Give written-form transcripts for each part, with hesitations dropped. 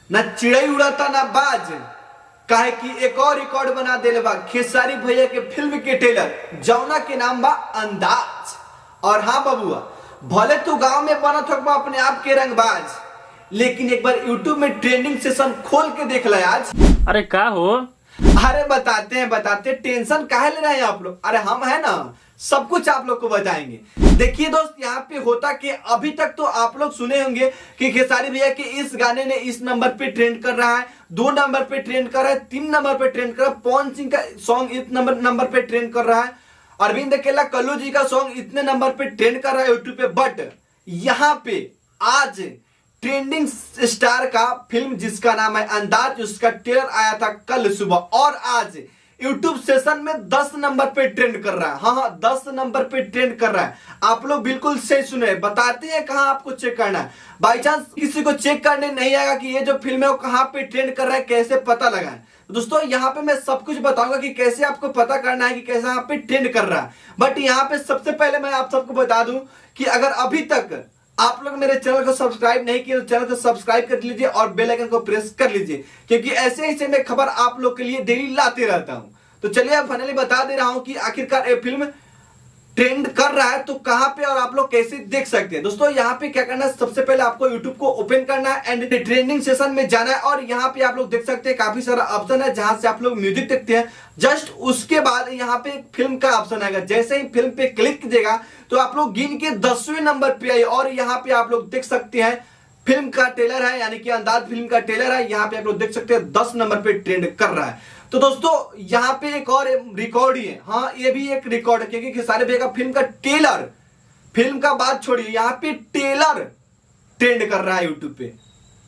ना चिड़ई उड़ाता ना बाज, काहे कि एक और रिकॉर्ड बना देले बा खेसारी भैया के फिल्म के ट्रेलर जौना के नाम बा अंदाज। और हाँ बबुआ, भले तू गांव में बनत हो अपने आप के रंगबाज, लेकिन एक बार यूट्यूब में ट्रेंडिंग सेशन खोल के देख ले आज। अरे का हो? अरे बताते टेंशन काहे ले रहे हैं आप लोग। अरे हम है ना, सब कुछ आप लोग को बताएंगे। देखिए दोस्त, यहाँ पे होता कि अभी तक तो आप लोग सुने होंगे कि खेसारी भैया के इस गाने ने इस नंबर पे ट्रेंड कर रहा है, 2 नंबर पे ट्रेंड कर रहा है, 3 नंबर पे ट्रेंड कर रहा है, पवन सिंह का सॉन्ग इस नंबर पे ट्रेंड कर रहा है, अरविंद अकेला कल्लू जी का सॉन्ग इतने नंबर पे ट्रेंड कर रहा है यूट्यूब पे। बट यहाँ पे आज ट्रेंडिंग स्टार का फिल्म जिसका नाम है अंदाज, उसका ट्रेलर आया था कल सुबह और आज यूट्यूब सेशन में 10 नंबर पे ट्रेंड कर रहा है। हाँ, 10 नंबर पे ट्रेंड कर रहा है। आप लोग बिल्कुल सही सुने, बताते हैं कहां आपको चेक करना है। बाई चांस किसी को चेक करने नहीं आएगा कि ये जो फिल्म है वो कहां पे ट्रेंड कर रहा है, कैसे पता लगाएं। दोस्तों यहाँ पे मैं सब कुछ बताऊंगा कि कैसे आपको पता करना है कि कैसे यहाँ पे ट्रेंड कर रहा है। बट यहाँ पे सबसे पहले मैं आप सबको बता दूं कि अगर अभी तक आप लोग मेरे चैनल को सब्सक्राइब नहीं किए तो चैनल को सब्सक्राइब कर लीजिए और बेल आइकन को प्रेस कर लीजिए, क्योंकि ऐसे ऐसे मैं खबर आप लोग के लिए डेली लाते रहता हूं। तो चलिए अब फाइनली बता दे रहा हूं कि आखिरकार ये फिल्म ट्रेंड कर रहा है तो कहां पे और आप लोग कैसे देख सकते हैं। दोस्तों यहाँ पे क्या करना है, सबसे पहले आपको YouTube को ओपन करना है एंड ट्रेंडिंग सेशन में जाना है और यहाँ पे आप लोग देख सकते हैं काफी सारा ऑप्शन है जहां से आप लोग म्यूजिक देखते हैं। जस्ट उसके बाद यहाँ पे फिल्म का ऑप्शन आएगा। जैसे ही फिल्म पे क्लिक कीजिएगा तो आप लोग गिन के 10वें नंबर पे आए और यहाँ पे आप लोग देख सकते हैं फिल्म का ट्रेलर है, यानी कि अंदाज फिल्म का ट्रेलर है। यहाँ पे आप लोग देख सकते हैं 10 नंबर पे ट्रेंड कर रहा है। तो दोस्तों यहाँ पे एक और रिकॉर्ड ही है। हाँ, ये भी एक रिकॉर्ड है, क्योंकि खेसारी भैया का फिल्म का ट्रेलर, फिल्म का बात छोड़िए, यहाँ पे ट्रेलर ट्रेंड कर रहा है यूट्यूब पे।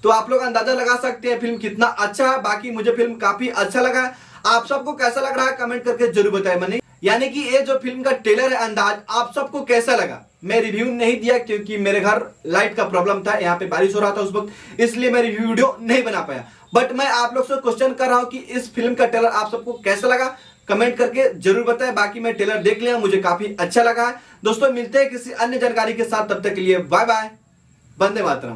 तो आप लोग अंदाजा लगा सकते हैं फिल्म कितना अच्छा है। बाकी मुझे फिल्म काफी अच्छा लगा है। आप सबको कैसा लग रहा है कमेंट करके जरूर बताएं। मैंने यानी कि ये जो फिल्म का ट्रेलर है अंदाज, आप सबको कैसा लगा। मैं रिव्यू नहीं दिया क्योंकि मेरे घर लाइट का प्रॉब्लम था, यहाँ पे बारिश हो रहा था उस वक्त, इसलिए मैं रिव्यू वीडियो नहीं बना पाया। बट मैं आप लोग से क्वेश्चन कर रहा हूं कि इस फिल्म का ट्रेलर आप सबको कैसा लगा, कमेंट करके जरूर बताएं। बाकी मैं ट्रेलर देख लिया, मुझे काफी अच्छा लगा है। दोस्तों मिलते हैं किसी अन्य जानकारी के साथ, तब तक के लिए बाय बाय, वंदे मातरम।